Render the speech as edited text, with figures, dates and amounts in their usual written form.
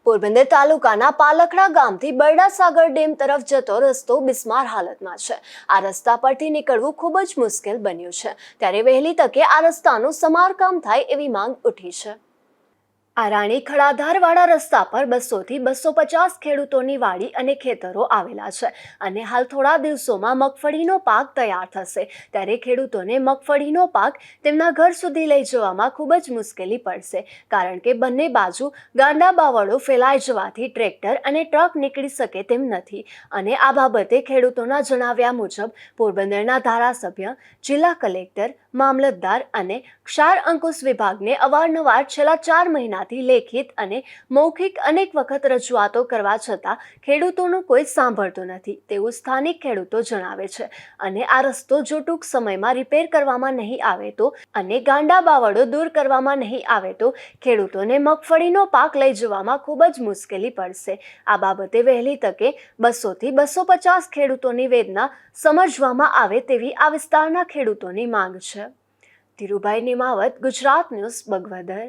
પોરબંદર તાલુકાના પાલખડા ગામથી બરડાસાગર ડેમ તરફ જતો રસ્તો બિસ્માર હાલતમાં છે। આ રસ્તા પરથી નીકળવું ખૂબ જ મુશ્કેલ બન્યું છે, ત્યારે વહેલી તકે આ રસ્તાનું સમારકામ થાય એવી માંગ ઉઠી છે। આ રાણી ખડાધારવાળા રસ્તા પર 200 થી 250 ખેડૂતોની વાડી અને ખેતરો આવેલા છે અને હાલ થોડા દિવસોમાં મગફળીનો પાક તૈયાર થશે, ત્યારે ખેડૂતોને મગફળીનો પાક તેમના ઘર સુધી લઈ જવામાં ખૂબ જ મુશ્કેલી પડશે, કારણ કે બંને બાજુ ગાંડા બાવળો ફેલાઈ જવાથી ટ્રેક્ટર અને ટ્રક નીકળી શકે તેમ નથી। અને આ બાબતે ખેડૂતોના જણાવ્યા મુજબ પોરબંદરના ધારાસભ્ય, જિલ્લા કલેક્ટર, મામલતદાર અને ક્ષાર અંકુશ વિભાગને અવારનવાર છેલ્લા 4 મહિનાથી લેખિત અને મૌખિક અનેક વખત રજૂઆતો કરવા છતાં ખેડૂતોનું કોઈ સાંભળતું નથી તેવું સ્થાનિક ખેડૂતો જણાવે છે। અને આ રસ્તો જો ટૂંક સમયમાં રિપેર કરવામાં નહીં આવે તો અને ગાંડા બાવળો દૂર કરવામાં નહીં આવે તો ખેડૂતોને મગફળીનો પાક લઈ જવામાં ખૂબ જ મુશ્કેલી પડશે। આ બાબતે વહેલી તકે 200 થી 250 ખેડૂતોની વેદના સમજવામાં આવે તેવી આ વિસ્તારના ખેડૂતોની માંગ છે। ધીરુભાઈ નિમાવત, ગુજરાત ન્યૂઝ, બગવદર।